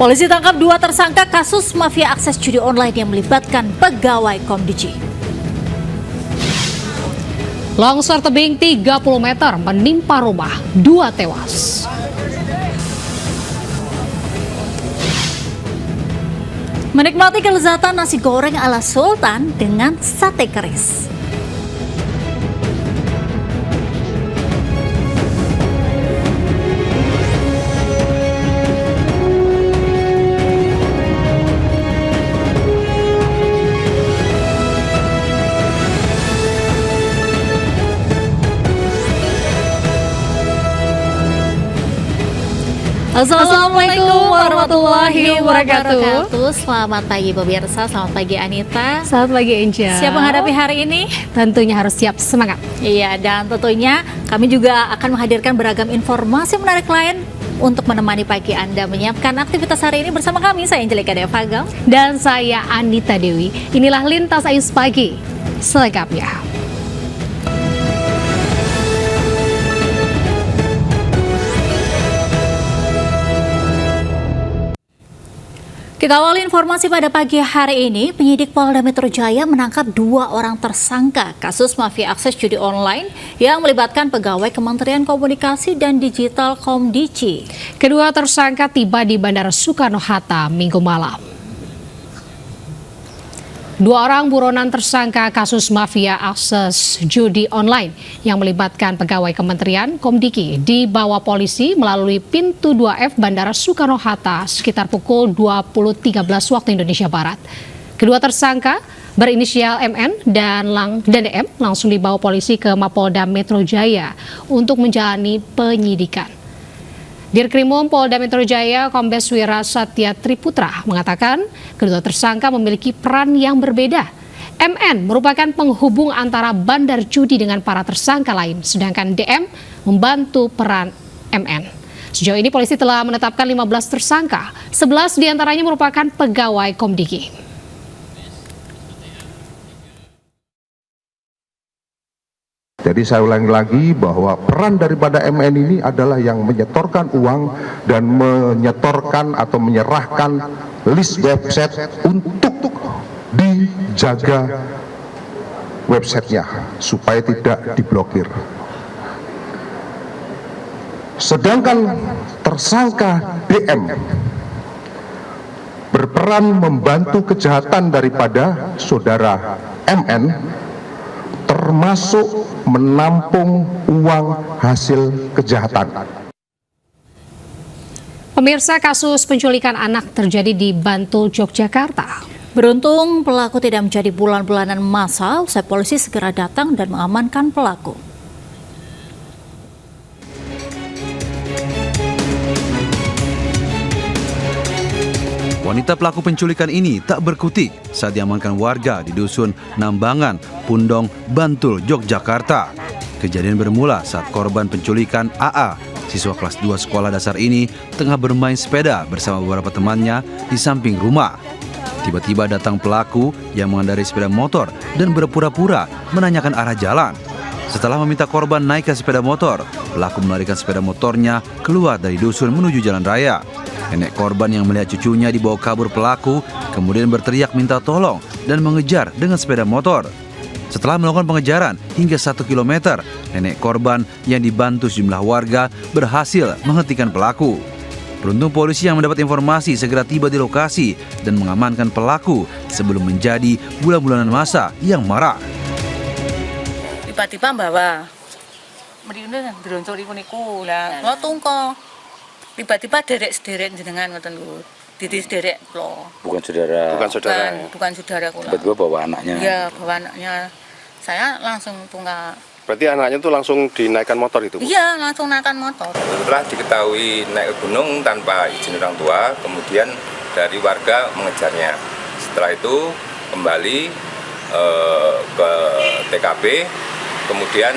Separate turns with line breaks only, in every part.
Polisi tangkap 2 tersangka kasus mafia akses judi online yang melibatkan pegawai Komdiji.
Longsor tebing 30 meter menimpa rumah, 2 tewas.
Menikmati kelezatan nasi goreng ala Sultan dengan sate keris. Assalamualaikum warahmatullahi wabarakatuh. Selamat pagi pemirsa, selamat pagi Anita.
Selamat pagi Angel.
Siap menghadapi hari ini?
Tentunya harus siap, semangat.
Iya, dan tentunya kami juga akan menghadirkan beragam informasi menarik lain untuk menemani pagi Anda menyiapkan aktivitas hari ini bersama kami. Saya Angelika Devagam.
Dan saya Anita Dewi. Inilah Lintas Ais Pagi selengkapnya.
Kita awali informasi pada pagi hari ini. Penyidik Polda Metro Jaya menangkap 2 orang tersangka kasus mafia akses judi online yang melibatkan pegawai Kementerian Komunikasi dan Digital Komdiji.
Kedua tersangka tiba di Bandara Soekarno-Hatta Minggu malam. 2 orang buronan tersangka kasus mafia akses judi online yang melibatkan pegawai Kementerian Komdiki dibawa polisi melalui pintu 2F Bandara Soekarno-Hatta sekitar pukul 20.13 waktu Indonesia Barat. Kedua tersangka berinisial MN dan DM langsung dibawa polisi ke Mapolda Metro Jaya untuk menjalani penyidikan. Dirkrimum Polda Metro Jaya Kombes Wira Satya Triputra mengatakan kedua tersangka memiliki peran yang berbeda. MN merupakan penghubung antara bandar judi dengan para tersangka lain, sedangkan DM membantu peran MN. Sejauh ini polisi telah menetapkan 15 tersangka, 11 diantaranya merupakan pegawai Komdiki.
Jadi saya ulangi lagi bahwa peran daripada MN ini adalah yang menyetorkan uang dan menyetorkan atau menyerahkan list website untuk dijaga websitenya supaya tidak diblokir. Sedangkan tersangka DM berperan membantu kejahatan daripada saudara MN, termasuk menampung uang hasil kejahatan.
Pemirsa, kasus penculikan anak terjadi di Bantul, Yogyakarta.
Beruntung pelaku tidak menjadi bulan-bulanan masa, usai polisi segera datang dan mengamankan pelaku.
Wanita pelaku penculikan ini tak berkutik saat diamankan warga di Dusun Nambangan, Pundong, Bantul, Yogyakarta. Kejadian bermula saat korban penculikan AA, siswa kelas 2 sekolah dasar ini, tengah bermain sepeda bersama beberapa temannya di samping rumah. Tiba-tiba datang pelaku yang mengendarai sepeda motor dan berpura-pura menanyakan arah jalan. Setelah meminta korban naik ke sepeda motor, pelaku melarikan sepeda motornya keluar dari dusun menuju jalan raya. Nenek korban yang melihat cucunya dibawa kabur pelaku kemudian berteriak minta tolong dan mengejar dengan sepeda motor. Setelah melakukan pengejaran hingga 1 km, nenek korban yang dibantu sejumlah warga berhasil menghentikan pelaku. Beruntung polisi yang mendapat informasi segera tiba di lokasi dan mengamankan pelaku sebelum menjadi bulan-bulanan masa yang marah.
Tiba-tiba bawa mrene ndroncoli niku lah ngotungko. Tiba-tiba derek-sederek jenengan ngoten lho. Didi sederek kula.
Bukan saudara.
Bukan saudara kula.
Tiba-tiba bawa anaknya.
Iya, bawa anaknya. Saya langsung tunggak.
Berarti anaknya itu langsung dinaikkan motor itu, Bu?
Iya, langsung naikkan motor.
Setelah diketahui naik ke gunung tanpa izin orang tua, kemudian dari warga mengejarnya. Setelah itu kembali ke TKP, kemudian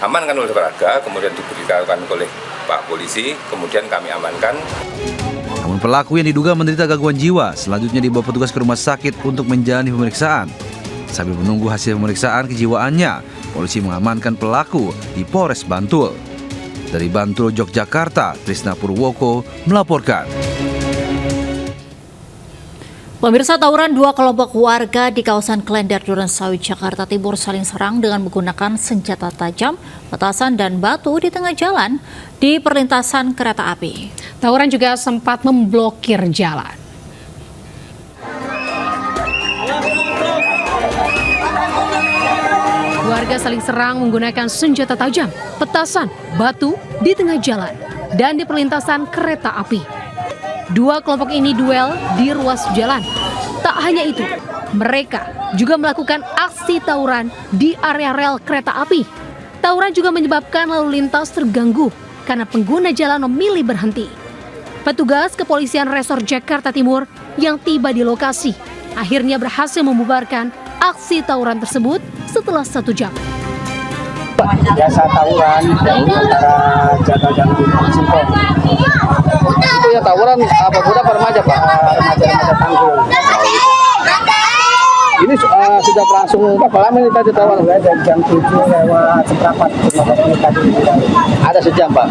diamankan oleh warga, kemudian diberitahukan oleh Pak Polisi, kemudian kami amankan.
Namun pelaku yang diduga menderita gangguan jiwa selanjutnya dibawa petugas ke rumah sakit untuk menjalani pemeriksaan. Sambil menunggu hasil pemeriksaan kejiwaannya, polisi mengamankan pelaku di Polres Bantul. Dari Bantul, Yogyakarta, Trisna Purwoko melaporkan.
Pemirsa, tawuran dua kelompok warga di kawasan Klender, Durensawit, Jakarta Timur saling serang dengan menggunakan senjata tajam, petasan dan batu di tengah jalan di perlintasan kereta api.
Tawuran juga sempat memblokir jalan. Warga saling serang menggunakan senjata tajam, petasan, batu di tengah jalan dan di perlintasan kereta api. Dua kelompok ini duel di ruas jalan. Tak hanya itu, mereka juga melakukan aksi tawuran di area rel kereta api. Tawuran juga menyebabkan lalu lintas terganggu karena pengguna jalan memilih berhenti. Petugas kepolisian Resor Jakarta Timur yang tiba di lokasi akhirnya berhasil membubarkan aksi tawuran tersebut setelah 1 jam.
Biasa tawuran antara jadwal dan Singkong. Itu ya tawuran apa budak remaja Pak? Remaja tanggung. Ini sudah berlangsung berapa lama ini tadi tawuran? Dari jam 7 lewat seperempat tadi. Ada sejam Pak?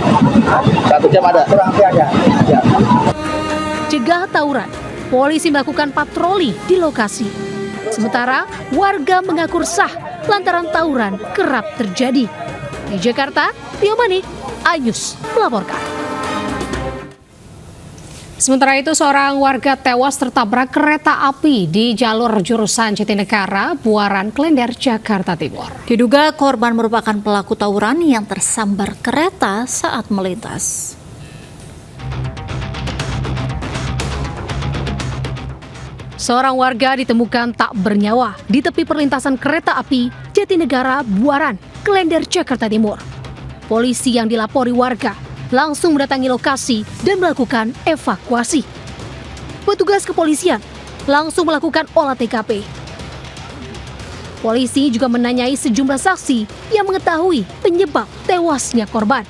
1 jam ada? Kurang lebih ada. Ya.
Cegah tawuran, polisi melakukan patroli di lokasi. Sementara warga mengaku resah lantaran tawuran kerap terjadi. Di Jakarta, Tio Manik, iNews melaporkan. Sementara itu, seorang warga tewas tertabrak kereta api di jalur jurusan Jatinegara, Buaran, Klender, Jakarta Timur.
Diduga korban merupakan pelaku tawuran yang tersambar kereta saat melintas.
Seorang warga ditemukan tak bernyawa di tepi perlintasan kereta api Jatinegara, Buaran, Klender, Jakarta Timur. Polisi yang dilapori warga langsung mendatangi lokasi dan melakukan evakuasi. Petugas kepolisian langsung melakukan olah TKP. Polisi juga menanyai sejumlah saksi yang mengetahui penyebab tewasnya korban.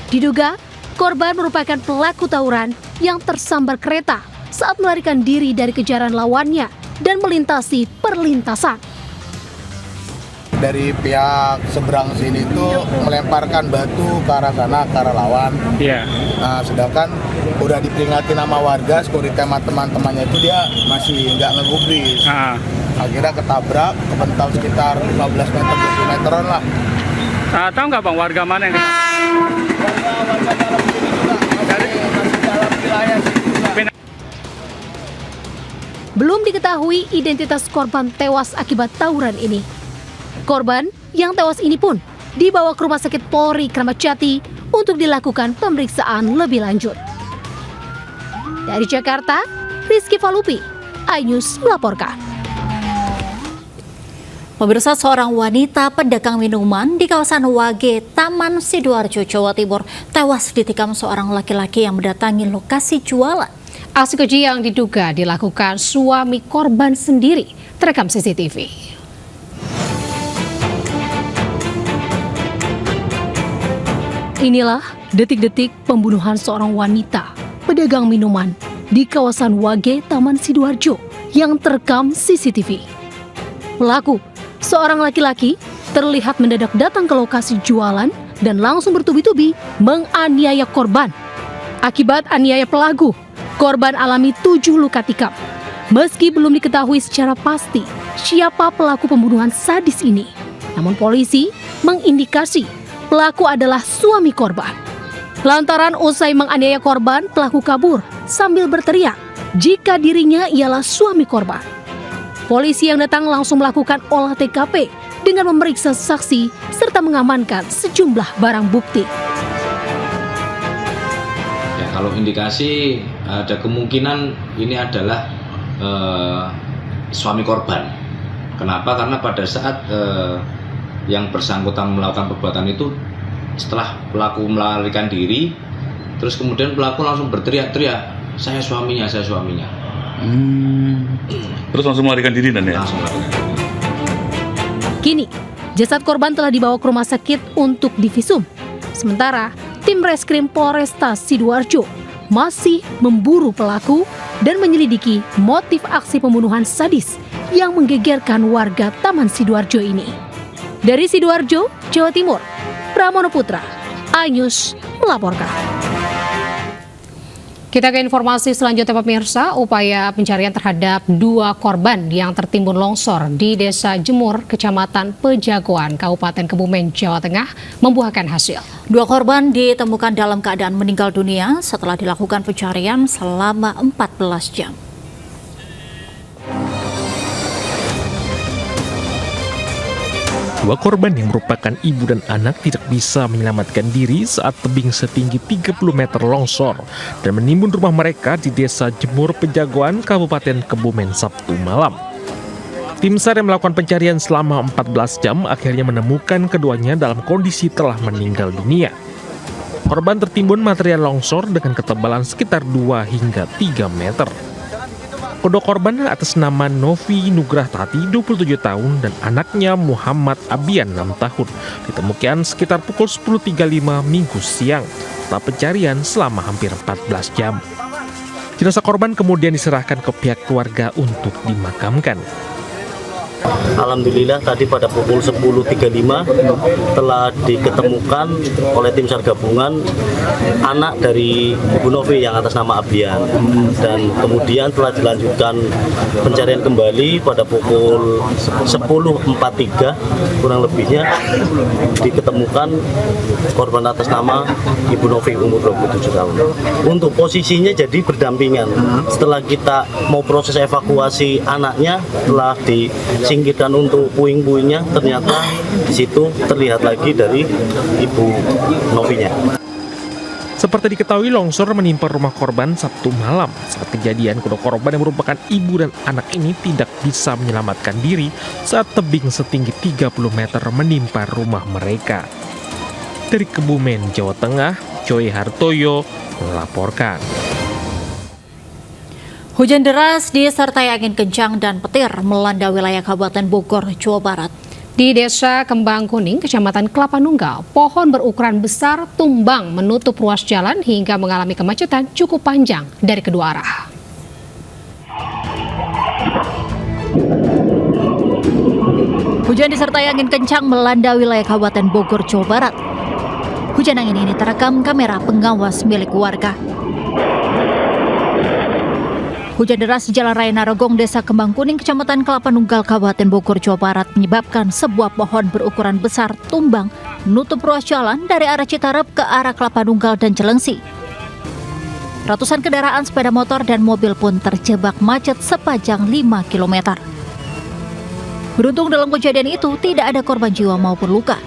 Diduga korban merupakan pelaku tawuran yang tersambar kereta saat melarikan diri dari kejaran lawannya dan melintasi perlintasan.
Dari pihak seberang sini itu melemparkan batu ke arah sana, ke arah lawan.
Iya.
Nah, sedangkan udah diperingati nama warga, security sama teman-temannya itu dia masih nggak ngegubris. Akhirnya ketabrak, kepental sekitar 15 meter, 20 meteran lah.
Tahu nggak Bang warga mana yang kena?
Warga dalam sini juga, masih dalam wilayah sini juga.
Belum diketahui identitas korban tewas akibat tawuran ini. Korban yang tewas ini pun dibawa ke Rumah Sakit Polri Kramat Jati untuk dilakukan pemeriksaan lebih lanjut. Dari Jakarta, Rizky Falupi, iNews melaporkan.
Pemirsa, seorang wanita pedagang minuman di kawasan Wage, Taman Sidoarjo, Jawa Timur tewas ditikam seorang laki-laki yang mendatangi lokasi jualan.
Aksi keji yang diduga dilakukan suami korban sendiri terekam CCTV. Inilah detik-detik pembunuhan seorang wanita pedagang minuman di kawasan Wage, Taman Sidoarjo yang terekam CCTV. Pelaku, seorang laki-laki, terlihat mendadak datang ke lokasi jualan dan langsung bertubi-tubi menganiaya korban. Akibat aniaya pelaku, korban alami 7 luka tikam. Meski belum diketahui secara pasti siapa pelaku pembunuhan sadis ini, namun polisi mengindikasi pelaku adalah suami korban. Lantaran usai menganiaya korban, pelaku kabur sambil berteriak jika dirinya ialah suami korban. Polisi yang datang langsung melakukan olah TKP dengan memeriksa saksi serta mengamankan sejumlah barang bukti.
Ya, kalau indikasi ada kemungkinan ini adalah suami korban. Kenapa? Karena pada saat yang bersangkutan melakukan perbuatan itu, setelah pelaku melarikan diri, terus kemudian pelaku langsung berteriak-teriak, saya suaminya.
Terus langsung melarikan diri dan ya?
Langsung melarikan diri.
Kini, jasad korban telah dibawa ke rumah sakit untuk divisum. Sementara, tim Reskrim Polresta Sidoarjo masih memburu pelaku dan menyelidiki motif aksi pembunuhan sadis yang menggegerkan warga Taman Sidoarjo ini. Dari Sidoarjo, Jawa Timur, Pramono Putra, iNews melaporkan. Kita ke informasi selanjutnya pemirsa, upaya pencarian terhadap 2 korban yang tertimbun longsor di Desa Jemur, Kecamatan Pejagoan, Kabupaten Kebumen, Jawa Tengah membuahkan hasil.
2 korban ditemukan dalam keadaan meninggal dunia setelah dilakukan pencarian selama 14 jam.
Dua korban yang merupakan ibu dan anak tidak bisa menyelamatkan diri saat tebing setinggi 30 meter longsor dan menimbun rumah mereka di Desa Jemur, Pejagoan, Kabupaten Kebumen, Sabtu malam. Tim SAR yang melakukan pencarian selama 14 jam akhirnya menemukan keduanya dalam kondisi telah meninggal dunia. Korban tertimbun material longsor dengan ketebalan sekitar 2 hingga 3 meter. Kedua korban atas nama Novi Nugrah Tati, 27 tahun, dan anaknya Muhammad Abian, 6 tahun, ditemukan sekitar pukul 10.35 Minggu siang setelah pencarian selama hampir 14 jam. Jenazah korban kemudian diserahkan ke pihak keluarga untuk dimakamkan.
Alhamdulillah tadi pada pukul 10.35 telah diketemukan oleh tim SAR gabungan anak dari Ibu Novi yang atas nama Abian, dan kemudian telah dilanjutkan pencarian kembali pada pukul 10.43 kurang lebihnya diketemukan korban atas nama Ibu Novi umur 27 tahun. Untuk posisinya jadi berdampingan. Setelah kita mau proses evakuasi anaknya, telah disingkirkan untuk puing-puingnya, ternyata di situ terlihat lagi dari Ibu Novinya.
Seperti diketahui, longsor menimpa rumah korban Sabtu malam. Saat kejadian, kedua korban yang merupakan ibu dan anak ini tidak bisa menyelamatkan diri saat tebing setinggi 30 meter menimpa rumah mereka. Dari Kebumen, Jawa Tengah, Joy Hartoyo melaporkan.
Hujan deras disertai angin kencang dan petir melanda wilayah Kabupaten Bogor, Jawa Barat.
Di Desa Kembang Kuning, Kecamatan Kelapa Nunggal, pohon berukuran besar tumbang menutup ruas jalan hingga mengalami kemacetan cukup panjang dari kedua arah.
Hujan disertai angin kencang melanda wilayah Kabupaten Bogor, Jawa Barat. Hujan angin ini terekam kamera pengawas milik warga. Hujan deras di Jalan Raya Narogong, Desa Kembang Kuning, Kecamatan Kelapa Nunggal, Kabupaten Bogor, Jawa Barat menyebabkan sebuah pohon berukuran besar tumbang menutup ruas jalan dari arah Citarep ke arah Kelapa Nunggal dan Cilengsi. Ratusan kendaraan sepeda motor dan mobil pun terjebak macet sepanjang 5 km. Beruntung dalam kejadian itu tidak ada korban jiwa maupun luka.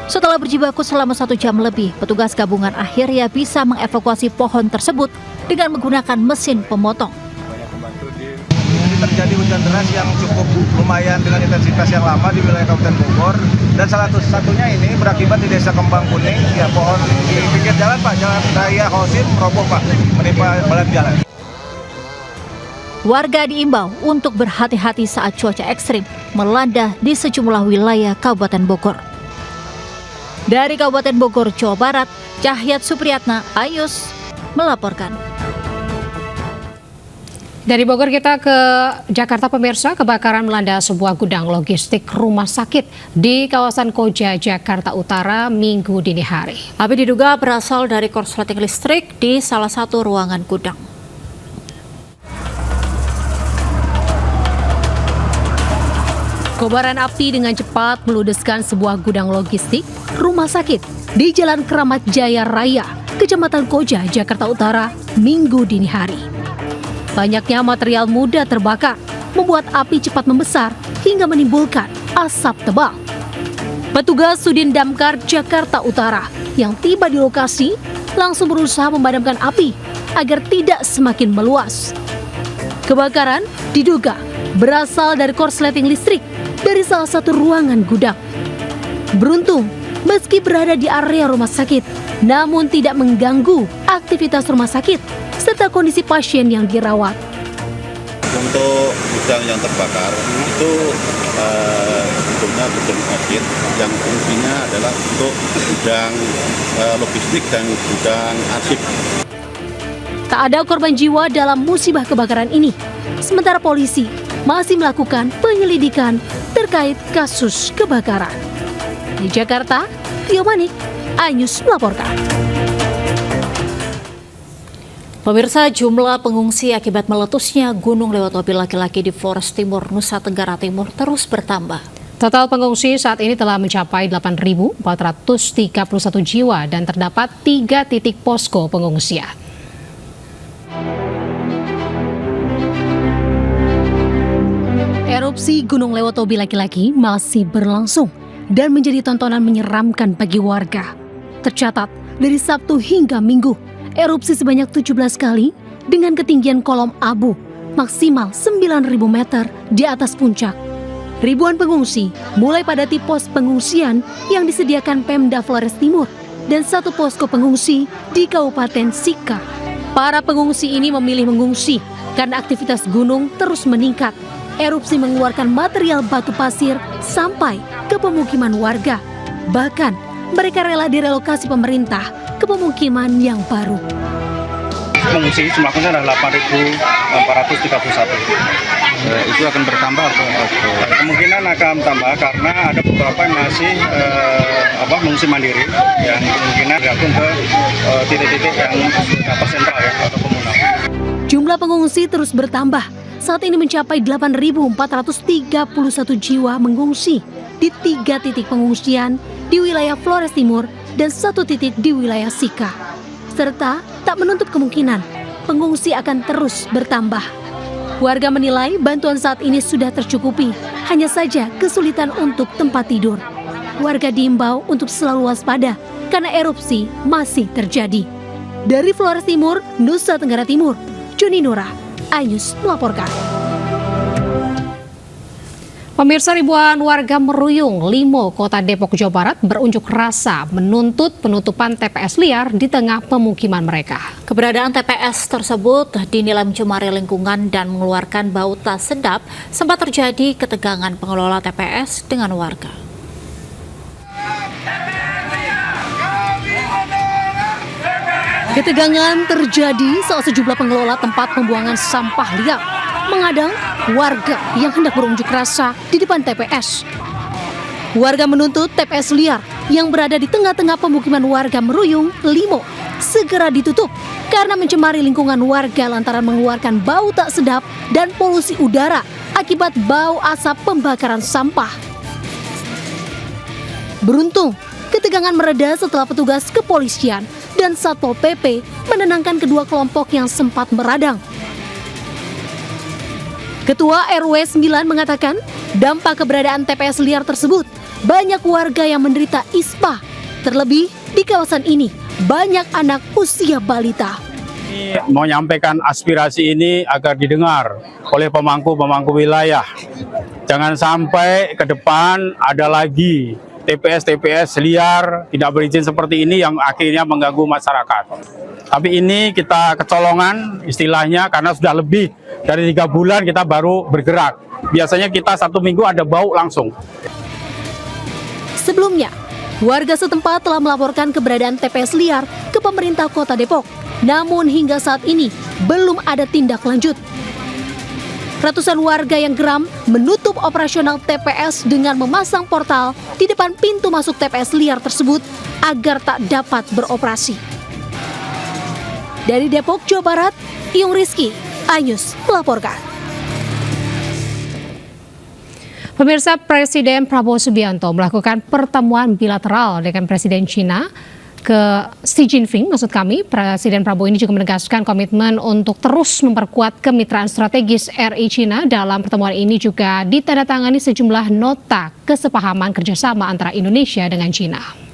Setelah berjibaku selama 1 jam lebih, petugas gabungan akhirnya bisa mengevakuasi pohon tersebut dengan menggunakan mesin pemotong.
Terjadi hujan deras yang cukup lumayan dengan intensitas yang lama di wilayah Kabupaten Bogor, dan salah satunya ini berakibat di Desa Kembang Kuning, ya pohon di pinggir jalan Pak, Jalan Raya Hosim roboh Pak, menimpa badan jalan.
Warga diimbau untuk berhati-hati saat cuaca ekstrim melanda di sejumlah wilayah Kabupaten Bogor. Dari Kabupaten Bogor, Jawa Barat, Cahyat Supriyatna, iNews melaporkan.
Dari Bogor kita ke Jakarta pemirsa, kebakaran melanda sebuah gudang logistik rumah sakit di kawasan Koja, Jakarta Utara Minggu dini hari.
Api diduga berasal dari korsleting listrik di salah satu ruangan gudang.
Kobaran api dengan cepat meludeskan sebuah gudang logistik rumah sakit di Jalan Keramat Jaya Raya, Kecamatan Koja, Jakarta Utara Minggu dini hari. Banyaknya material mudah terbakar, membuat api cepat membesar hingga menimbulkan asap tebal. Petugas Sudin Damkar Jakarta Utara yang tiba di lokasi langsung berusaha memadamkan api agar tidak semakin meluas. Kebakaran diduga berasal dari korsleting listrik dari salah satu ruangan gudang. Beruntung, meski berada di area rumah sakit, namun tidak mengganggu aktivitas rumah sakit serta kondisi pasien yang dirawat.
Untuk gudang yang terbakar itu sebetulnya gudang audit yang fungsinya adalah untuk gudang logistik dan gudang arsip.
Tak ada korban jiwa dalam musibah kebakaran ini. Sementara polisi masih melakukan penyelidikan terkait kasus kebakaran. Di Jakarta, Tio Manik, iNews melaporkan.
Pemirsa, jumlah pengungsi akibat meletusnya gunung lewat mobil laki-laki di Flores Timur, Nusa Tenggara Timur terus bertambah.
Total pengungsi saat ini telah mencapai 8.431 jiwa dan terdapat 3 titik posko pengungsian. Erupsi Gunung Lewotobi laki-laki masih berlangsung dan menjadi tontonan menyeramkan bagi warga. Tercatat dari Sabtu hingga Minggu, erupsi sebanyak 17 kali dengan ketinggian kolom abu maksimal 9.000 meter di atas puncak. Ribuan pengungsi mulai padati pos pengungsian yang disediakan Pemda Flores Timur dan 1 posko pengungsi di Kabupaten Sika. Para pengungsi ini memilih mengungsi karena aktivitas gunung terus meningkat. Erupsi mengeluarkan material batu pasir sampai ke pemukiman warga. Bahkan mereka rela direlokasi pemerintah ke pemukiman yang baru.
Pengungsi jumlahnya adalah 8.431. Itu akan bertambah atau kemungkinan akan tambah karena ada beberapa yang masih mengungsi mandiri yang kemungkinan gabung ke titik-titik yang sentral ya atau komunal.
Jumlah pengungsi terus bertambah. Saat ini mencapai 8.431 jiwa mengungsi di 3 titik pengungsian di wilayah Flores Timur dan 1 titik di wilayah Sika. Serta tak menutup kemungkinan pengungsi akan terus bertambah. Warga menilai bantuan saat ini sudah tercukupi, hanya saja kesulitan untuk tempat tidur. Warga diimbau untuk selalu waspada karena erupsi masih terjadi. Dari Flores Timur, Nusa Tenggara Timur, Juni Nura, iNews melaporkan. Pemirsa, ribuan warga Meruyung, Limo, Kota Depok, Jawa Barat berunjuk rasa menuntut penutupan TPS liar di tengah pemukiman mereka.
Keberadaan TPS tersebut dinilai mencemari lingkungan dan mengeluarkan bau tak sedap. Sempat terjadi ketegangan pengelola TPS dengan warga.
Ketegangan terjadi saat sejumlah pengelola tempat pembuangan sampah liar mengadang warga yang hendak berunjuk rasa di depan TPS. Warga menuntut TPS liar yang berada di tengah-tengah pemukiman warga Meruyung, Limo, segera ditutup karena mencemari lingkungan warga lantaran mengeluarkan bau tak sedap dan polusi udara akibat bau asap pembakaran sampah. Beruntung, ketegangan mereda setelah petugas kepolisian dan Satpol PP menenangkan kedua kelompok yang sempat meradang. Ketua RW 9 mengatakan dampak keberadaan TPS liar tersebut banyak warga yang menderita ISPA. Terlebih di kawasan ini banyak anak usia balita.
Mau nyampaikan aspirasi ini agar didengar oleh pemangku wilayah. Jangan sampai ke depan ada lagi TPS liar tidak berizin seperti ini yang akhirnya mengganggu masyarakat. Tapi ini kita kecolongan istilahnya karena sudah lebih dari 3 bulan kita baru bergerak. Biasanya kita 1 minggu ada bau langsung.
Sebelumnya, warga setempat telah melaporkan keberadaan TPS liar ke pemerintah Kota Depok. Namun hingga saat ini belum ada tindak lanjut. Ratusan warga yang geram menutup operasional TPS dengan memasang portal di depan pintu masuk TPS liar tersebut agar tak dapat beroperasi. Dari Depok, Jawa Barat, Iyung Rizky, iNews melaporkan. Pemirsa, Presiden Prabowo Subianto melakukan pertemuan bilateral dengan Presiden China Xi Jinping. Presiden Prabowo ini juga menegaskan komitmen untuk terus memperkuat kemitraan strategis RI China. Dalam pertemuan ini juga ditandatangani sejumlah nota kesepahaman kerjasama antara Indonesia dengan China.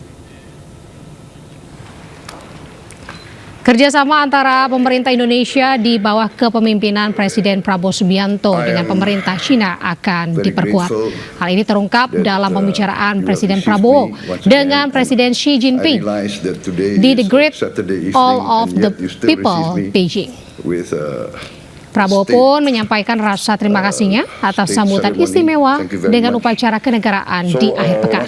Kerjasama antara pemerintah Indonesia di bawah kepemimpinan Presiden Prabowo Subianto dengan pemerintah China akan diperkuat. Hal ini terungkap dalam pembicaraan Presiden Prabowo dengan Presiden Xi Jinping di The Great All of the People, Beijing. Prabowo pun menyampaikan rasa terima kasihnya atas sambutan istimewa dengan upacara kenegaraan di akhir pekan.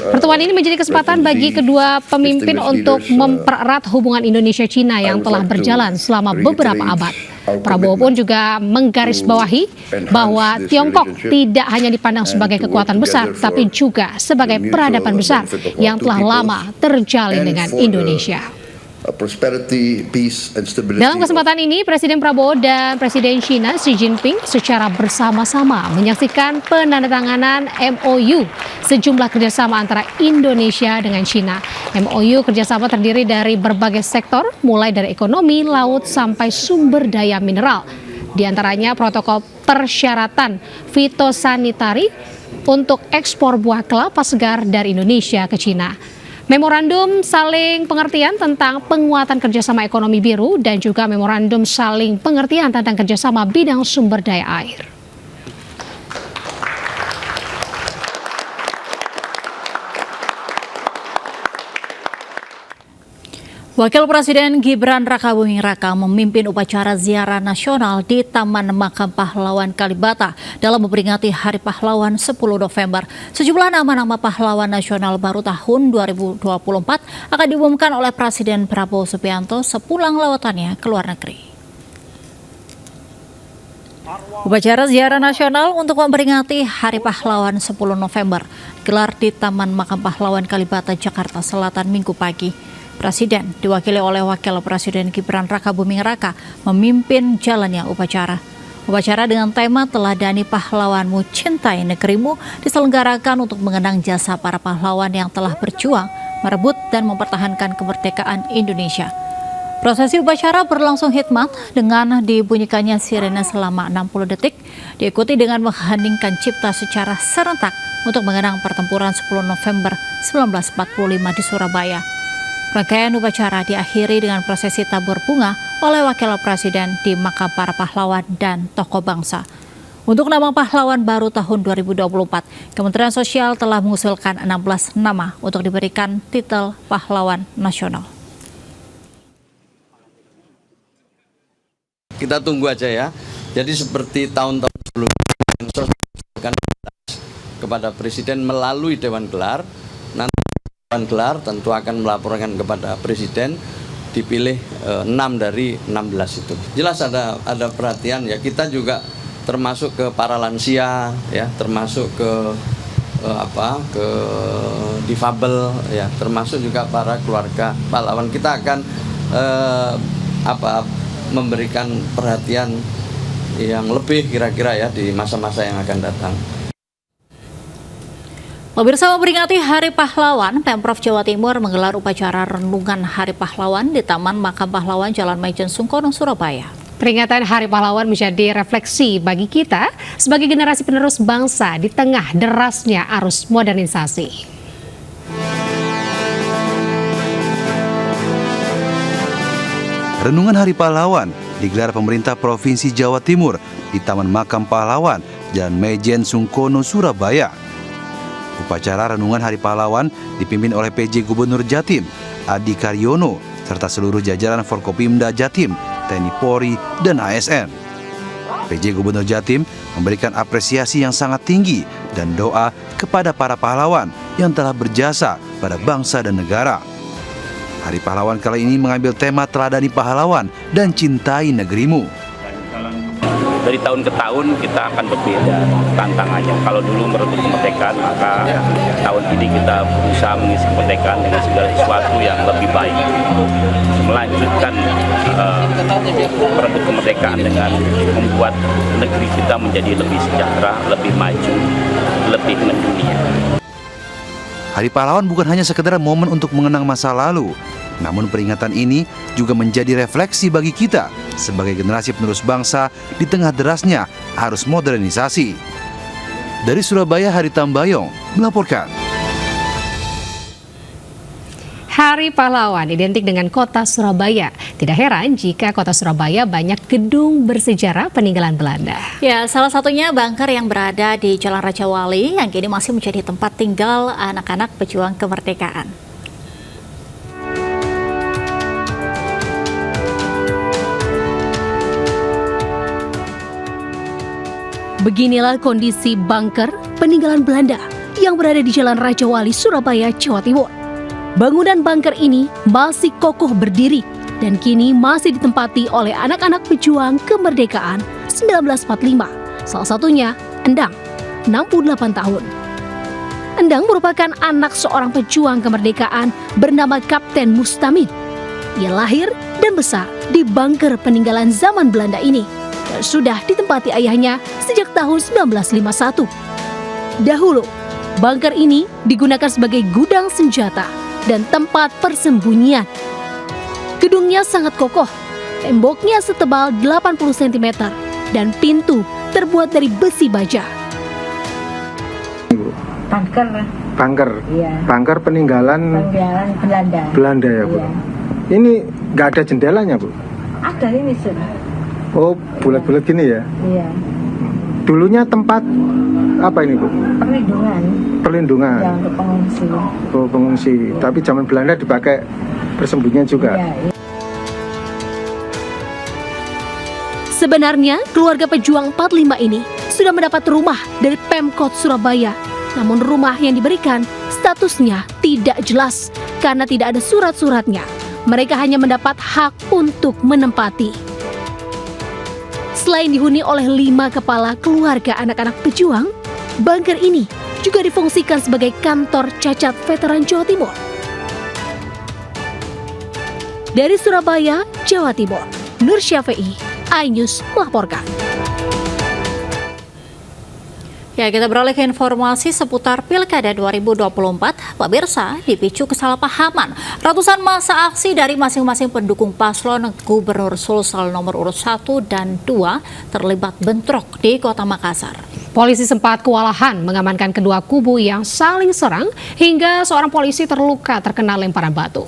Pertemuan ini menjadi kesempatan bagi kedua pemimpin untuk mempererat hubungan Indonesia-China yang telah berjalan selama beberapa abad. Prabowo pun juga menggarisbawahi bahwa Tiongkok tidak hanya dipandang sebagai kekuatan besar, tapi juga sebagai peradaban besar yang telah lama terjalin dengan Indonesia. Dalam kesempatan ini, Presiden Prabowo dan Presiden China Xi Jinping secara bersama-sama menyaksikan penandatanganan MOU sejumlah kerjasama antara Indonesia dengan China. MOU kerjasama terdiri dari berbagai sektor, mulai dari ekonomi, laut, sampai sumber daya mineral. Di antaranya protokol persyaratan fitosanitari untuk ekspor buah kelapa segar dari Indonesia ke China. Memorandum saling pengertian tentang penguatan kerjasama ekonomi biru dan juga memorandum saling pengertian tentang kerjasama bidang sumber daya air.
Wakil Presiden Gibran Rakabuming Raka memimpin upacara ziarah nasional di Taman Makam Pahlawan Kalibata dalam memperingati Hari Pahlawan 10 November. Sejumlah nama-nama pahlawan nasional baru tahun 2024 akan diumumkan oleh Presiden Prabowo Subianto sepulang lawatannya ke luar negeri. Upacara ziarah nasional untuk memperingati Hari Pahlawan 10 November digelar di Taman Makam Pahlawan Kalibata, Jakarta Selatan Minggu pagi. Presiden diwakili oleh Wakil Presiden Gibran Rakabuming Raka memimpin jalannya upacara. Upacara dengan tema Teladani Pahlawanmu Cintai Negerimu diselenggarakan untuk mengenang jasa para pahlawan yang telah berjuang, merebut dan mempertahankan kemerdekaan Indonesia. Prosesi upacara berlangsung hikmat dengan dibunyikannya sirene selama 60 detik, diikuti dengan mengheningkan cipta secara serentak untuk mengenang pertempuran 10 November 1945 di Surabaya. Rangkaian upacara diakhiri dengan prosesi tabur bunga oleh Wakil Presiden di makam para pahlawan dan tokoh bangsa. Untuk nama pahlawan baru tahun 2024, Kementerian Sosial telah mengusulkan 16 nama untuk diberikan titel pahlawan nasional.
Kita tunggu aja ya. Jadi seperti tahun-tahun sebelumnya, kepada Presiden melalui Dewan Gelar, nanti Dewan Gelar tentu akan melaporkan kepada Presiden, dipilih 6 dari 16 itu. Jelas ada perhatian ya, kita juga termasuk ke para lansia ya, termasuk ke ke difabel ya, termasuk juga para keluarga pahlawan. Kita akan memberikan perhatian yang lebih kira-kira ya di masa-masa yang akan datang.
Pemirsa, memperingati Hari Pahlawan, Pemprov Jawa Timur menggelar upacara renungan Hari Pahlawan di Taman Makam Pahlawan Jalan Maijen Sungkono, Surabaya.
Peringatan Hari Pahlawan menjadi refleksi bagi kita sebagai generasi penerus bangsa di tengah derasnya arus modernisasi.
Renungan Hari Pahlawan digelar pemerintah Provinsi Jawa Timur di Taman Makam Pahlawan Jalan Maijen Sungkono, Surabaya. Upacara renungan Hari Pahlawan dipimpin oleh PJ Gubernur Jatim, Adi Karyono, serta seluruh jajaran Forkopimda Jatim, TNI Polri, dan ASN. PJ Gubernur Jatim memberikan apresiasi yang sangat tinggi dan doa kepada para pahlawan yang telah berjasa pada bangsa dan negara. Hari Pahlawan kali ini mengambil tema Teladani Pahlawan dan Cintai Negerimu.
Dari tahun ke tahun kita akan berbeda tantangannya. Kalau dulu merebut kemerdekaan, maka tahun ini kita berusaha mengisi kemerdekaan dengan segala sesuatu yang lebih baik. Melanjutkan merebut kemerdekaan dengan membuat negeri kita menjadi lebih sejahtera, lebih maju, lebih mendunia.
Hari Pahlawan bukan hanya sekedar momen untuk mengenang masa lalu, namun peringatan ini juga menjadi refleksi bagi kita sebagai generasi penerus bangsa di tengah derasnya arus modernisasi. Dari Surabaya, Hari Tambayong melaporkan.
Hari Pahlawan identik dengan kota Surabaya. Tidak heran jika kota Surabaya banyak gedung bersejarah peninggalan Belanda.
Ya, salah satunya bunker yang berada di Jalan Raja Wali yang kini masih menjadi tempat tinggal anak-anak pejuang kemerdekaan.
Beginilah kondisi bunker peninggalan Belanda yang berada di Jalan Raja Wali, Surabaya, Jawa Timur. Bangunan bunker ini masih kokoh berdiri dan kini masih ditempati oleh anak-anak pejuang kemerdekaan 1945. Salah satunya Endang, 68 tahun. Endang merupakan anak seorang pejuang kemerdekaan bernama Kapten Mustamid. Ia lahir dan besar di bunker peninggalan zaman Belanda ini dan sudah ditempati ayahnya sejak tahun 1951. Dahulu, bunker ini digunakan sebagai gudang senjata dan tempat persembunyian. Gedungnya sangat kokoh, temboknya setebal 80 cm dan pintu terbuat dari besi baja.
Bunker.
Iya.
Bunker peninggalan
Belanda.
Belanda ya, Bu.
Iya.
Ini nggak ada jendelanya, Bu.
Ada ini sih.
Oh, bulat-bulat gini ya.
Iya.
Dulunya tempat apa ini, Bu?
Perlindungan.
Perlindungan.
Ya, untuk pengungsi.
Oh, pengungsi. Tapi zaman Belanda dipakai persembunyian juga.
Iya.
Sebenarnya, keluarga pejuang 45 ini sudah mendapat rumah dari Pemkot Surabaya. Namun rumah yang diberikan statusnya tidak jelas karena tidak ada surat-suratnya. Mereka hanya mendapat hak untuk menempati. Selain dihuni oleh 5 kepala keluarga anak-anak pejuang, bunker ini juga difungsikan sebagai kantor cacat veteran Jawa Timur. Dari Surabaya, Jawa Timur, Nur Syafi'i, iNews melaporkan.
Ya, kita beralih ke informasi seputar Pilkada 2024. Pemirsa, dipicu kesalahpahaman, ratusan massa aksi dari masing-masing pendukung paslon Gubernur Sulsel nomor urut 1 dan 2 terlibat bentrok di Kota Makassar.
Polisi sempat kewalahan mengamankan kedua kubu yang saling serang hingga seorang polisi terluka terkena lemparan batu.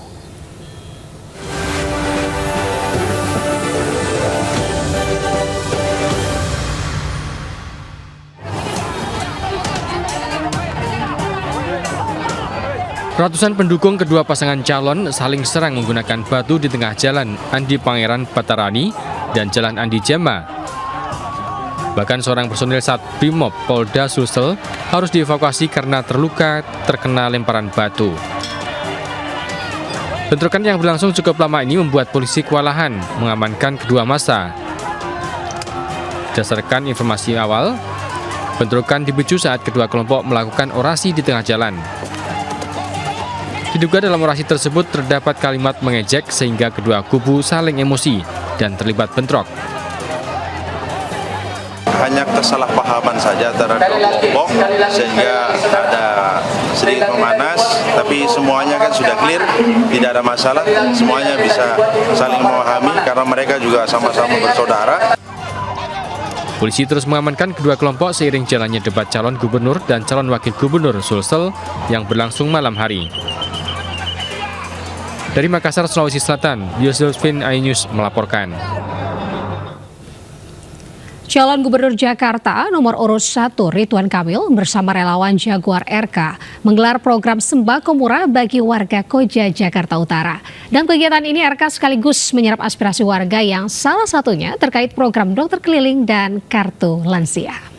Ratusan pendukung kedua pasangan calon saling serang menggunakan batu di tengah jalan Andi Pangeran Batarani dan Jalan Andi Jema. Bahkan seorang personil Satbrimob Polda Sulsel harus dievakuasi karena terluka terkena lemparan batu. Bentrokan yang berlangsung cukup lama ini membuat polisi kewalahan mengamankan kedua massa. Berdasarkan informasi awal, bentrokan dipicu saat kedua kelompok melakukan orasi di tengah jalan. Diduga dalam orasi tersebut terdapat kalimat mengejek sehingga kedua kubu saling emosi dan terlibat bentrok.
Hanya kesalahpahaman saja antara dua kelompok sehingga ada sedikit memanas, tapi semuanya kan sudah clear, tidak ada masalah, semuanya bisa saling memahami karena mereka juga sama-sama bersaudara.
Polisi terus mengamankan kedua kelompok seiring jalannya debat calon gubernur dan calon wakil gubernur Sulsel yang berlangsung malam hari. Dari Makassar, Sulawesi Selatan, Yusufin iNews melaporkan.
Calon Gubernur Jakarta nomor urut 1 Ridwan Kamil bersama relawan Jaguar RK menggelar program sembako murah bagi warga Koja Jakarta Utara. Dalam kegiatan ini RK sekaligus menyerap aspirasi warga yang salah satunya terkait program dokter keliling dan kartu lansia.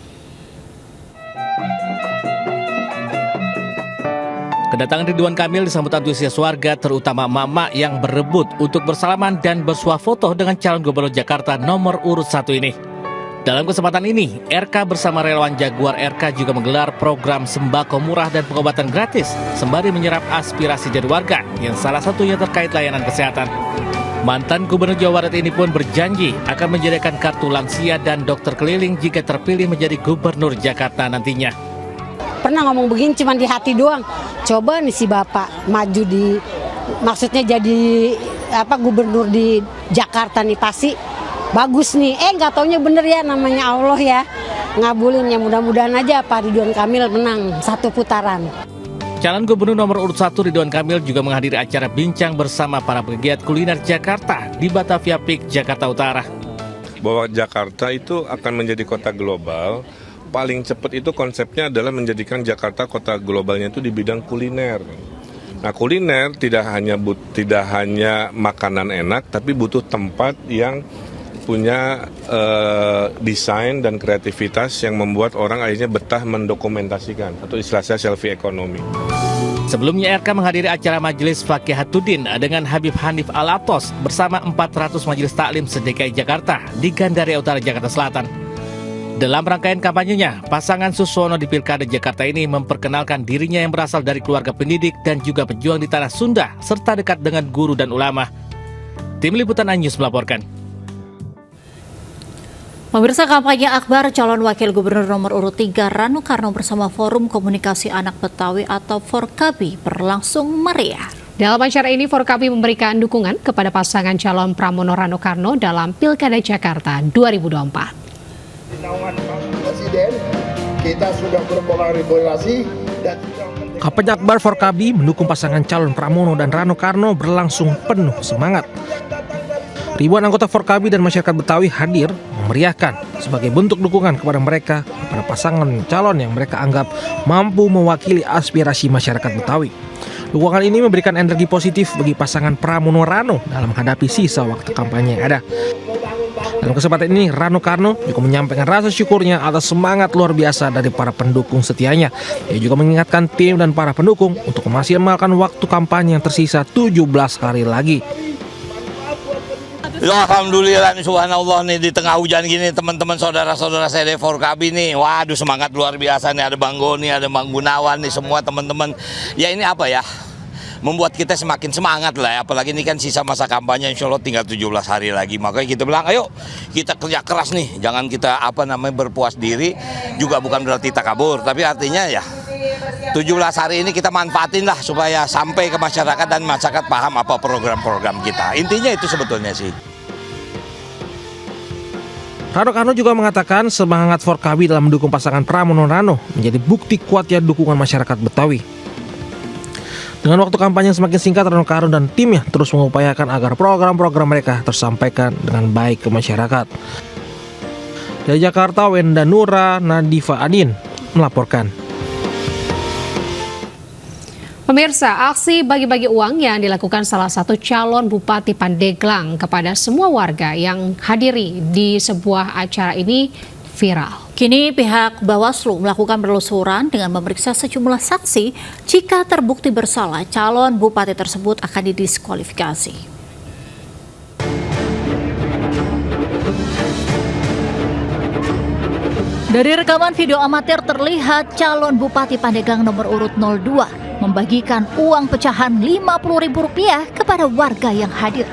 Kedatangan Ridwan Kamil disambut antusias warga, terutama emak-emak yang berebut untuk bersalaman dan bersuah foto dengan calon Gubernur Jakarta nomor urut 1 ini. Dalam kesempatan ini, RK bersama relawan Jaguar RK juga menggelar program sembako murah dan pengobatan gratis sembari menyerap aspirasi dari warga yang salah satunya terkait layanan kesehatan. Mantan Gubernur Jawa Barat ini pun berjanji akan menyediakan kartu lansia dan dokter keliling jika terpilih menjadi Gubernur Jakarta nantinya.
Pernah ngomong begini cuma di hati doang. Coba nih si Bapak maju maksudnya jadi gubernur di Jakarta nih pasti bagus nih. Nggak taunya bener ya, namanya Allah ya. Ngabulin ya, mudah-mudahan aja Pak Ridwan Kamil menang 1 putaran.
Calon Gubernur nomor urut 1 Ridwan Kamil juga menghadiri acara bincang bersama para pegiat kuliner Jakarta di Batavia Peak, Jakarta Utara.
Bahwa Jakarta itu akan menjadi kota global. Paling cepat itu konsepnya adalah menjadikan Jakarta kota globalnya itu di bidang kuliner. Nah, kuliner tidak hanya makanan enak, tapi butuh tempat yang punya desain dan kreativitas yang membuat orang akhirnya betah mendokumentasikan, atau istilahnya selfie ekonomi.
Sebelumnya RK menghadiri acara Majelis Fakihatuddin dengan Habib Hanif Al-Atos bersama 400 majelis taklim se-DKI Jakarta di Gandaria Utara, Jakarta Selatan. Dalam rangkaian kampanyenya, pasangan Suswono di Pilkada Jakarta ini memperkenalkan dirinya yang berasal dari keluarga pendidik dan juga pejuang di tanah Sunda, serta dekat dengan guru dan ulama. Tim Liputan iNews melaporkan.
Pemirsa, kampanye akbar calon wakil gubernur nomor urut 3 Rano Karno bersama Forum Komunikasi Anak Betawi atau Forkabi berlangsung meriah.
Dalam acara ini, Forkabi memberikan dukungan kepada pasangan calon Pramono Rano Karno dalam Pilkada Jakarta 2024.
Presiden, kita sudah berkolaborasi dan
Kampanye akbar Forkabi mendukung pasangan calon Pramono dan Rano Karno berlangsung penuh semangat. Ribuan anggota Forkabi dan masyarakat Betawi hadir memeriahkan sebagai bentuk dukungan kepada mereka kepada pasangan calon yang mereka anggap mampu mewakili aspirasi masyarakat Betawi. Dukungan ini memberikan energi positif bagi pasangan Pramono Rano dalam menghadapi sisa waktu kampanye yang ada. Dalam kesempatan ini, Rano Karno juga menyampaikan rasa syukurnya atas semangat luar biasa dari para pendukung setianya. Ia juga mengingatkan tim dan para pendukung untuk memaksimalkan waktu kampanye yang tersisa 17 hari lagi.
Ya, alhamdulillah nih, subhanallah nih, di tengah hujan gini teman-teman saudara-saudara saya dari Forkabi nih, waduh semangat luar biasa nih, ada Bang Goni, ada Bang Gunawan nih, semua teman-teman. Ya ini apa ya, membuat kita semakin semangat lah ya. Apalagi ini kan sisa masa kampanye, insya Allah tinggal 17 hari lagi. Makanya kita bilang ayo kita kerja keras nih, jangan kita berpuas diri, juga bukan berarti kita kabur, tapi artinya ya 17 hari ini kita manfaatin lah supaya sampai ke masyarakat dan masyarakat paham apa program-program kita. Intinya itu sebetulnya sih.
Rano Karno juga mengatakan semangat Forkabi dalam mendukung pasangan Pramono Rano menjadi bukti kuatnya dukungan masyarakat Betawi. Dengan waktu kampanye yang semakin singkat, Rano Karno dan timnya terus mengupayakan agar program-program mereka tersampaikan dengan baik ke masyarakat. Dari Jakarta, Wenda Nura, Nadifa Adin melaporkan.
Pemirsa, aksi bagi-bagi uang yang dilakukan salah satu calon Bupati Pandeglang kepada semua warga yang hadiri di sebuah acara ini viral.
Kini pihak Bawaslu melakukan penelusuran dengan memeriksa sejumlah saksi. Jika terbukti bersalah, calon bupati tersebut akan didiskualifikasi. Dari rekaman video amatir terlihat calon Bupati Pandeglang nomor urut 02 membagikan uang pecahan Rp50.000 kepada warga yang hadir.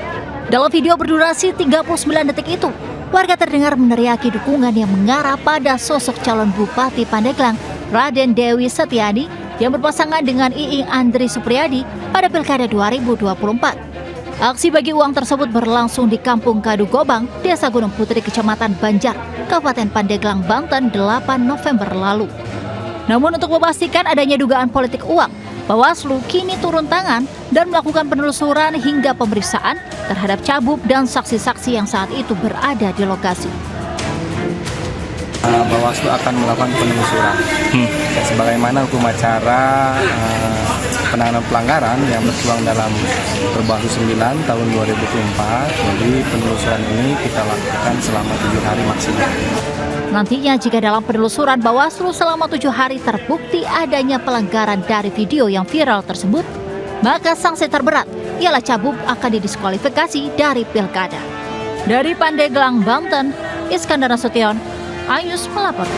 Dalam video berdurasi 39 detik itu, warga terdengar meneriaki dukungan yang mengarah pada sosok calon Bupati Pandeglang, Raden Dewi Setiani, yang berpasangan dengan Iing Andri Supriyadi pada Pilkada 2024. Aksi bagi uang tersebut berlangsung di Kampung Kadu Gobang, Desa Gunung Putri, Kecamatan Banjar, Kabupaten Pandeglang, Banten 8 November lalu. Namun untuk memastikan adanya dugaan politik uang, Bawaslu kini turun tangan dan melakukan penelusuran hingga pemeriksaan terhadap cabub dan saksi-saksi yang saat itu berada di lokasi.
Bawaslu akan melakukan penelusuran sebagaimana hukum acara penanganan pelanggaran yang tertuang dalam Perbahu 9 tahun 2024. Jadi penelusuran ini kita lakukan selama 7 hari maksimal.
Nantinya jika dalam penelusuran Bawaslu selama 7 hari terbukti adanya pelanggaran dari video yang viral tersebut, maka sanksi terberat ialah cabub akan didiskualifikasi dari pilkada. Dari Pandeglang, Banten, Iskandar Nasution, iNews melapor.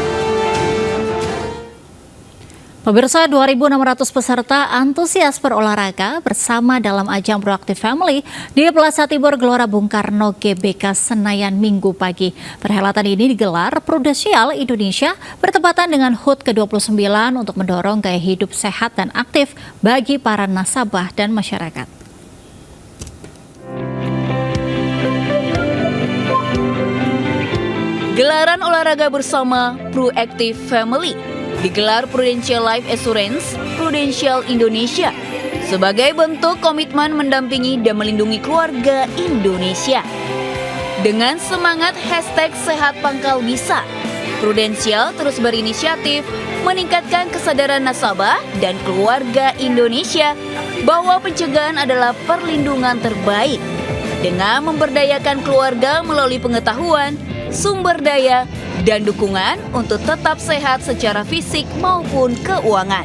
Pemirsa, 2.600 peserta antusias berolahraga bersama dalam ajang Proactive Family di Plaza Timur Gelora Bung Karno GBK Senayan Minggu pagi. Perhelatan ini digelar Prudential Indonesia bertepatan dengan HUT ke-29 untuk mendorong gaya hidup sehat dan aktif bagi para nasabah dan masyarakat.
Gelaran olahraga bersama Proactive Family digelar Prudential Life Assurance Prudential Indonesia sebagai bentuk komitmen mendampingi dan melindungi keluarga Indonesia. Dengan semangat #sehat pangkal bisa, Prudential terus berinisiatif meningkatkan kesadaran nasabah dan keluarga Indonesia bahwa pencegahan adalah perlindungan terbaik. dengan memberdayakan keluarga melalui pengetahuan, sumber daya, dan dukungan untuk tetap sehat secara fisik maupun keuangan.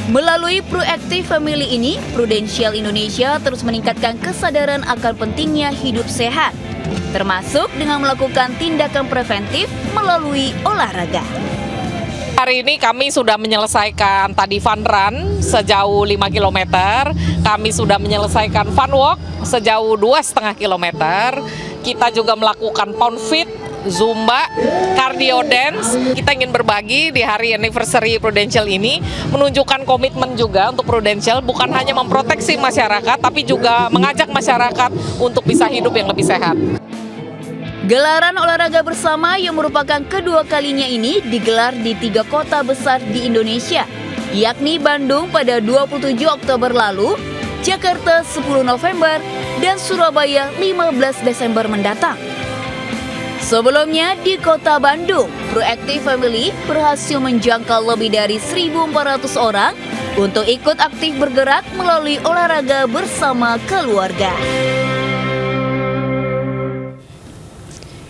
Melalui Proactive Family ini, Prudential Indonesia terus meningkatkan kesadaran akan pentingnya hidup sehat, termasuk dengan melakukan tindakan preventif melalui olahraga.
Hari ini kami sudah menyelesaikan tadi fun run sejauh 5 km, kami sudah menyelesaikan fun walk sejauh 2,5 km, kita juga melakukan pound fit, zumba, cardio dance. Kita ingin berbagi di hari anniversary Prudential ini, menunjukkan komitmen juga untuk Prudential, bukan hanya memproteksi masyarakat, tapi juga mengajak masyarakat untuk bisa hidup yang lebih sehat.
Gelaran olahraga bersama yang merupakan kedua kalinya ini digelar di 3 kota besar di Indonesia, yakni Bandung pada 27 Oktober lalu, Jakarta 10 November, dan Surabaya 15 Desember mendatang. Sebelumnya di kota Bandung, Proactive Family berhasil menjangkau lebih dari 1.400 orang untuk ikut aktif bergerak melalui olahraga bersama keluarga.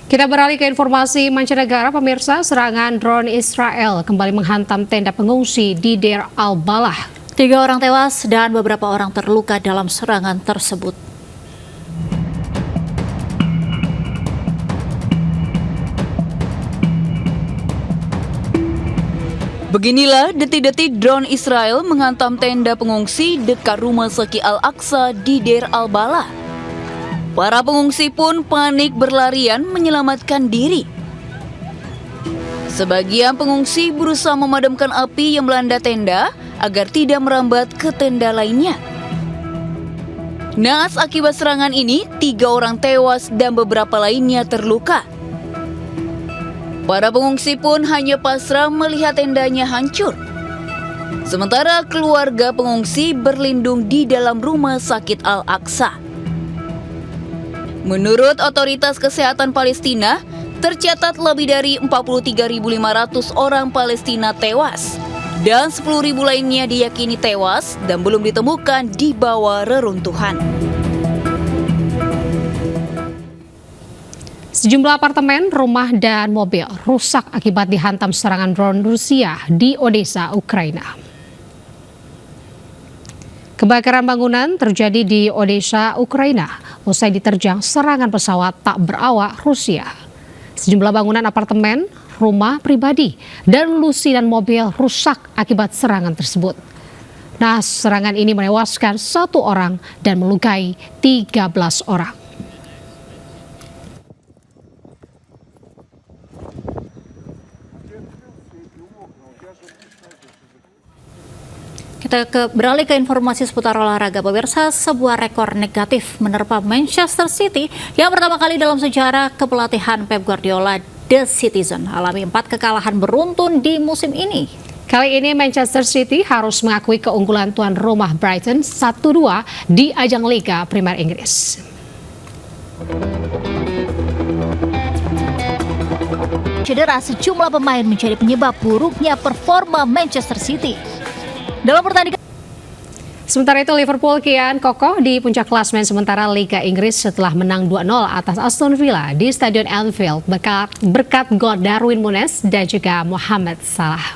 Kita beralih ke informasi mancanegara, pemirsa. Serangan drone Israel kembali menghantam tenda pengungsi di Deir al-Balah.
3 orang tewas dan beberapa orang terluka dalam serangan tersebut.
Beginilah detik-detik drone Israel menghantam tenda pengungsi dekat rumah sakit Al-Aqsa di Deir al-Balah. Para pengungsi pun panik berlarian menyelamatkan diri. Sebagian pengungsi berusaha memadamkan api yang melanda tenda agar tidak merambat ke tenda lainnya. Naas akibat serangan ini, 3 orang tewas dan beberapa lainnya terluka. Para pengungsi pun hanya pasrah melihat tendanya hancur. Sementara keluarga pengungsi berlindung di dalam rumah sakit Al-Aqsa. Menurut otoritas kesehatan Palestina, tercatat lebih dari 43.500 orang Palestina tewas dan 10.000 lainnya diyakini tewas dan belum ditemukan di bawah reruntuhan.
Sejumlah apartemen, rumah, dan mobil rusak akibat dihantam serangan drone Rusia di Odessa, Ukraina. Kebakaran bangunan terjadi di Odessa, Ukraina, usai diterjang serangan pesawat tak berawak Rusia. Sejumlah bangunan apartemen, rumah pribadi, dan lusinan mobil rusak akibat serangan tersebut. Nah, serangan ini menewaskan 1 orang dan melukai 13 orang.
Kita beralih ke informasi seputar olahraga, pemirsa. Sebuah rekor negatif menerpa Manchester City yang pertama kali dalam sejarah kepelatihan Pep Guardiola, The Citizen, alami 4 kekalahan beruntun di musim ini.
Kali ini Manchester City harus mengakui keunggulan tuan rumah Brighton 1-2 di ajang Liga Primer Inggris.
Cedera sejumlah pemain menjadi penyebab buruknya performa Manchester City. Dalam pertandingan
Sementara itu Liverpool kian kokoh di puncak klasemen sementara Liga Inggris setelah menang 2-0 atas Aston Villa di Stadion Anfield berkat gol Darwin Núñez dan juga Mohamed Salah.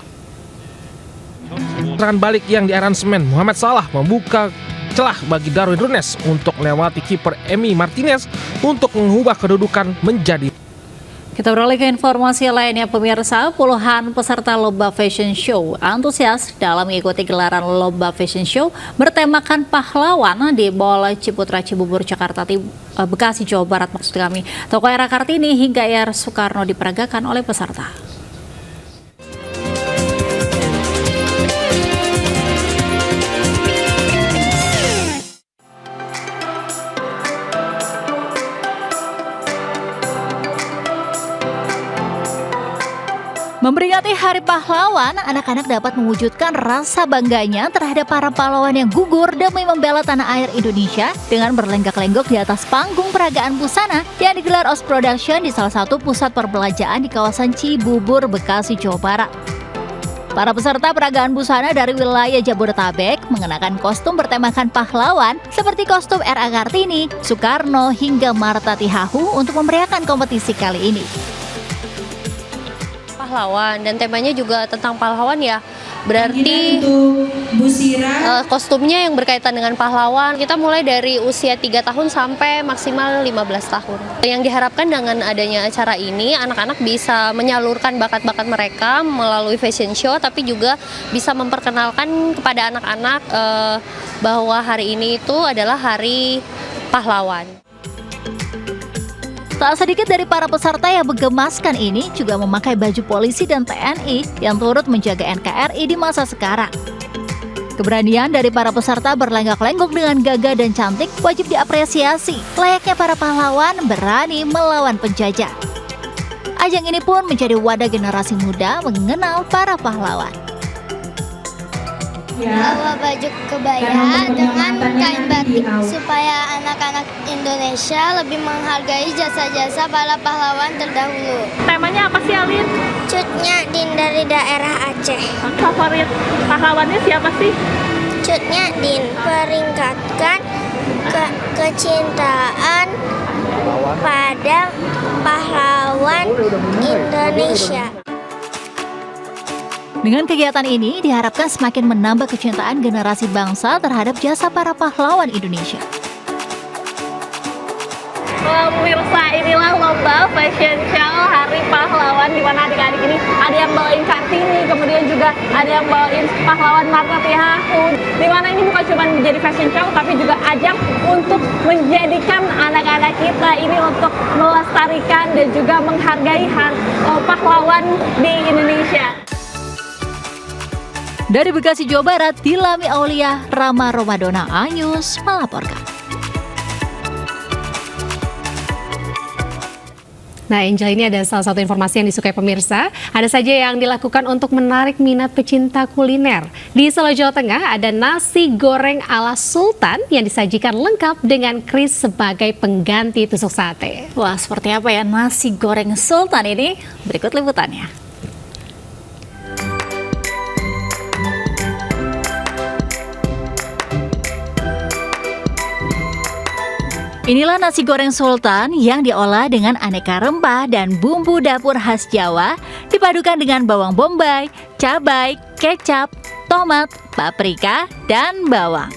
Serangan balik yang diaransemen Mohamed Salah membuka celah bagi Darwin Núñez untuk melewati kiper Emi Martinez untuk mengubah kedudukan menjadi.
Kita beralih ke informasi lainnya, pemirsa. Puluhan peserta Lomba Fashion Show antusias dalam mengikuti gelaran Lomba Fashion Show bertemakan pahlawan di Mall Ciputra Cibubur, Jakarta Bekasi, Jawa Barat maksud kami. Toko Era Kartini hingga Air Soekarno diperagakan oleh peserta. Memperingati Hari Pahlawan, anak-anak dapat mewujudkan rasa bangganya terhadap para pahlawan yang gugur demi membela tanah air Indonesia dengan berlenggak-lenggok di atas panggung peragaan busana yang digelar OS Production di salah satu pusat perbelanjaan di kawasan Cibubur, Bekasi, Jawa Barat. Para peserta peragaan busana dari wilayah Jabodetabek mengenakan kostum bertemakan pahlawan seperti kostum R.A. Kartini, Soekarno, hingga Marta Tihahu untuk memeriahkan kompetisi kali ini.
Pahlawan, dan temanya juga tentang pahlawan ya. Berarti kostumnya yang berkaitan dengan pahlawan. Kita mulai dari usia 3 tahun sampai maksimal 15 tahun. Yang diharapkan dengan adanya acara ini, anak-anak bisa menyalurkan bakat-bakat mereka melalui fashion show, tapi juga bisa memperkenalkan kepada anak-anak bahwa hari ini itu adalah hari pahlawan.
Tak sedikit dari para peserta yang menggemaskan ini juga memakai baju polisi dan TNI yang turut menjaga NKRI di masa sekarang. Keberanian dari para peserta berlenggak-lenggok dengan gagah dan cantik wajib diapresiasi. Layaknya para pahlawan berani melawan penjajah. Ajang ini pun menjadi wadah generasi muda mengenal para pahlawan.
Bawa baju kebaya dengan kain batik supaya anak-anak Indonesia lebih menghargai jasa-jasa para pahlawan terdahulu.
Temanya apa sih, Alin?
Cut Nyak Din dari daerah Aceh.
Favorit pahlawannya siapa sih?
Cut Nyak Din peringkatkan kecintaan pada pahlawan Indonesia.
Dengan kegiatan ini diharapkan semakin menambah kecintaan generasi bangsa terhadap jasa para pahlawan Indonesia.
Pemirsa, inilah lomba fashion show Hari Pahlawan, di mana adik-adik ini ada yang bawain Kartini, kemudian juga ada yang bawain pahlawan Marta Tihahu. Di mana ini bukan cuma menjadi fashion show, tapi juga ajang untuk menjadikan anak-anak kita ini untuk melestarikan dan juga menghargai pahlawan di Indonesia.
Dari Bekasi, Jawa Barat, Dilami Aulia, Rama Romadona, Anyus melaporkan.
Nah, Angel, ini ada salah satu informasi yang disukai pemirsa. Ada saja yang dilakukan untuk menarik minat pecinta kuliner. Di Solo, Jawa Tengah, ada nasi goreng ala Sultan yang disajikan lengkap dengan kris sebagai pengganti tusuk sate.
Wah, seperti apa ya nasi goreng Sultan ini? Berikut liputannya. Inilah nasi goreng Sultan yang diolah dengan aneka rempah dan bumbu dapur khas Jawa, dipadukan dengan bawang bombay, cabai, kecap, tomat, paprika, dan bawang.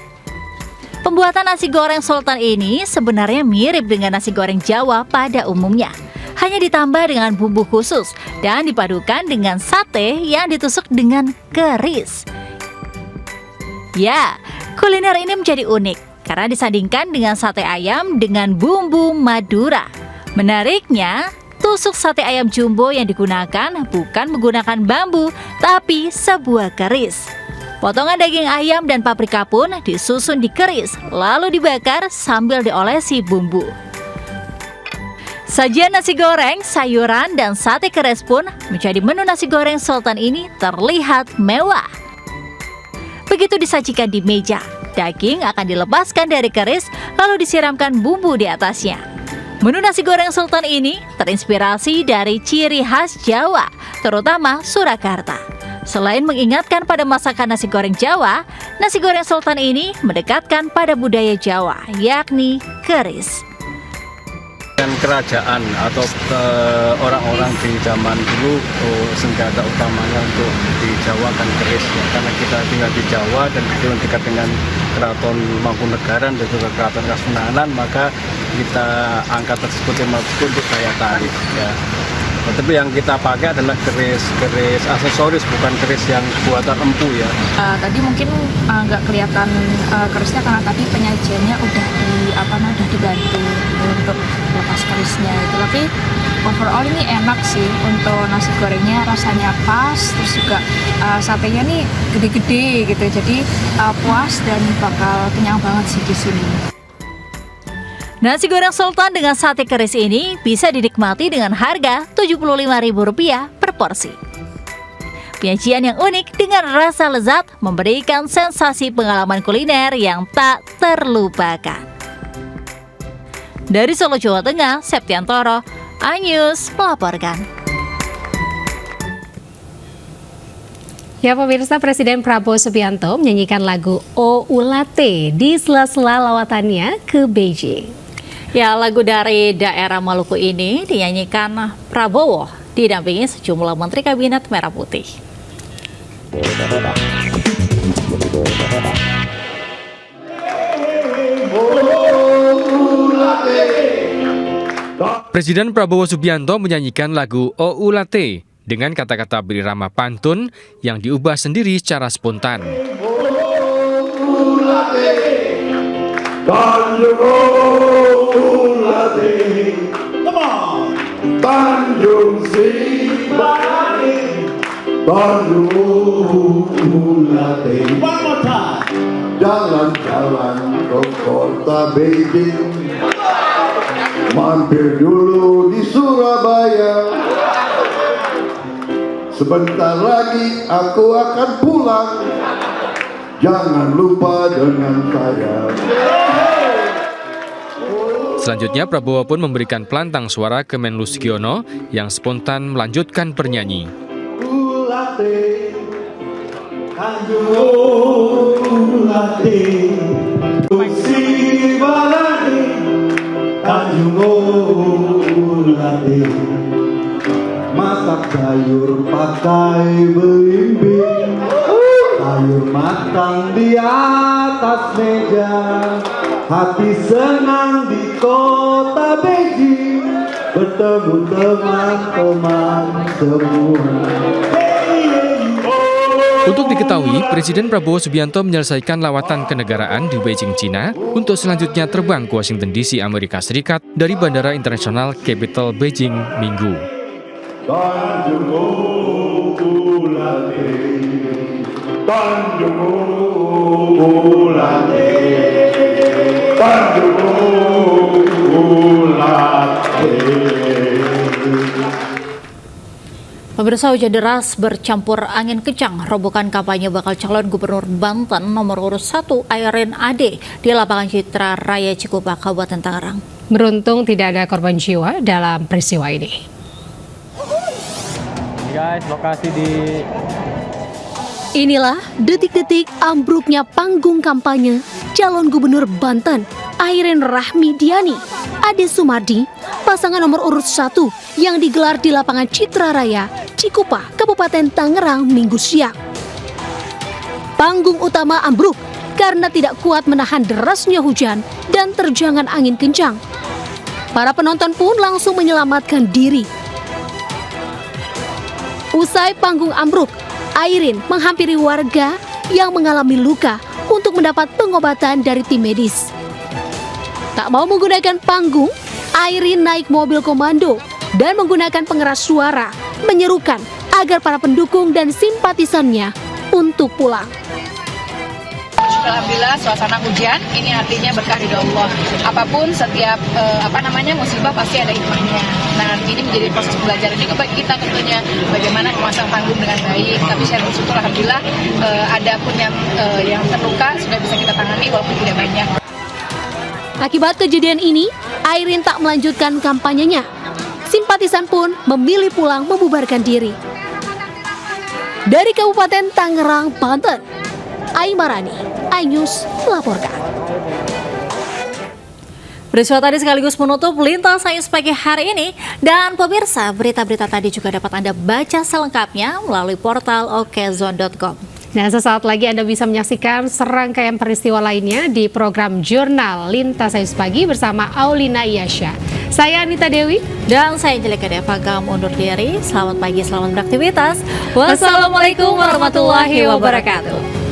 Pembuatan nasi goreng Sultan ini sebenarnya mirip dengan nasi goreng Jawa pada umumnya. Hanya ditambah dengan bumbu khusus dan dipadukan dengan sate yang ditusuk dengan keris. Ya, kuliner ini menjadi unik karena disandingkan dengan sate ayam dengan bumbu Madura. Menariknya, tusuk sate ayam jumbo yang digunakan bukan menggunakan bambu, tapi sebuah keris. Potongan daging ayam dan paprika pun disusun di keris, lalu dibakar sambil diolesi bumbu. Sajian nasi goreng, sayuran, dan sate keris pun menjadi menu nasi goreng Sultan ini terlihat mewah. Begitu disajikan di meja, daging akan dilepaskan dari keris lalu disiramkan bumbu di atasnya. Menu nasi goreng Sultan ini terinspirasi dari ciri khas Jawa, terutama Surakarta. Selain mengingatkan pada masakan nasi goreng Jawa, nasi goreng Sultan ini mendekatkan pada budaya Jawa, yakni keris.
Kerajaan atau orang-orang di zaman dulu senjata utamanya untuk di Jawa kan keris ya. Karena kita tinggal di Jawa dan kebetulan dekat dengan Keraton Mangkunegaran dan juga Keraton Kasunanan, maka kita angkat tersebut untuk daya tarik ya. Tapi yang kita pakai adalah keris aksesoris, bukan keris yang buatan empu ya.
Tadi mungkin nggak kelihatan kerisnya karena tadi penyajiannya udah dibantu untuk lepas kerisnya itu. Tapi overall ini enak sih untuk nasi gorengnya, rasanya pas, terus juga satenya nih gede-gede gitu. Jadi puas dan bakal kenyang banget sih di sini.
Nasi goreng Sultan dengan sate keris ini bisa dinikmati dengan harga Rp75.000 per porsi. Penyajian yang unik dengan rasa lezat memberikan sensasi pengalaman kuliner yang tak terlupakan. Dari Solo, Jawa Tengah, Septiantoro, Anyus melaporkan.
Ya pemirsa, Presiden Prabowo Subianto menyanyikan lagu O Ulate di sela-sela lawatannya ke Beijing.
Ya, lagu dari daerah Maluku ini dinyanyikan Prabowo didampingi sejumlah Menteri Kabinet Merah Putih.
Presiden Prabowo Subianto menyanyikan lagu O Ulate dengan kata-kata berirama pantun yang diubah sendiri secara spontan.
Jalan-jalan ke kota Beijing, mampir dulu di Surabaya. Sebentar lagi aku akan pulang, jangan lupa dengan saya.
Selanjutnya Prabowo pun memberikan pelantang suara ke Menlu Sugiono yang spontan melanjutkan bernyanyi.
Ulate, ulate, si balani, Tanjung Ulate. Masak sayur pakai belimbing, sayur matang di atas meja. Hati senang di kota Beijing, bertemu teman-teman semua.
Untuk diketahui, Presiden Prabowo Subianto menyelesaikan lawatan kenegaraan di Beijing, Cina, untuk selanjutnya terbang ke Washington DC, Amerika Serikat dari Bandara Internasional Capital Beijing Minggu.
Tanjung Ulate, Tanjung Ulate, Tanjung Ulate.
Pemirsa, hujan deras bercampur angin kencang robohkan kampanye bakal calon gubernur Banten nomor urut 1 Airin Ade di lapangan Citra Raya Cikupa, Kabupaten Tangerang.
Beruntung tidak ada korban jiwa dalam peristiwa ini.
Guys, lokasi di...
Inilah detik-detik ambruknya panggung kampanye calon gubernur Banten Airin Rahmidiani Ade Sumardi, pasangan nomor urut 1 yang digelar di lapangan Citra Raya Cikupa, Kabupaten Tangerang Minggu siang. Panggung utama ambruk karena tidak kuat menahan derasnya hujan dan terjangan angin kencang. Para penonton pun langsung menyelamatkan diri. Usai panggung ambruk, Airin menghampiri warga yang mengalami luka untuk mendapat pengobatan dari tim medis. Tak mau menggunakan panggung, Airin naik mobil komando dan menggunakan pengeras suara menyerukan agar para pendukung dan simpatisannya untuk pulang.
Alhamdulillah suasana hujan ini artinya berkah dari Allah. Apapun setiap musibah pasti ada hikmahnya. Nah, ini menjadi proses pembelajaran juga bagi kita tentunya bagaimana memasang panggung dengan baik. Tapi saya bersyukur alhamdulillah ada pun yang terluka sudah bisa kita tangani walaupun tidak banyak.
Akibat kejadian ini, Airin tak melanjutkan kampanyenya. Simpatisan pun memilih pulang membubarkan diri. Dari Kabupaten Tangerang, Banten, Aimarani, iNews melaporkan.
Peristiwa tadi sekaligus menutup Lintas Sains pagi hari ini. Dan pemirsa, berita-berita tadi juga dapat Anda baca selengkapnya melalui portal okezone.com.
Nah, sesaat lagi Anda bisa menyaksikan serangkaian peristiwa lainnya di program Jurnal Lintas Sains Pagi bersama Aulina Iyasya. Saya Anita Dewi.
Dan saya Angelika Devagam undur diri. Selamat pagi, selamat beraktivitas. Wassalamualaikum warahmatullahi wabarakatuh.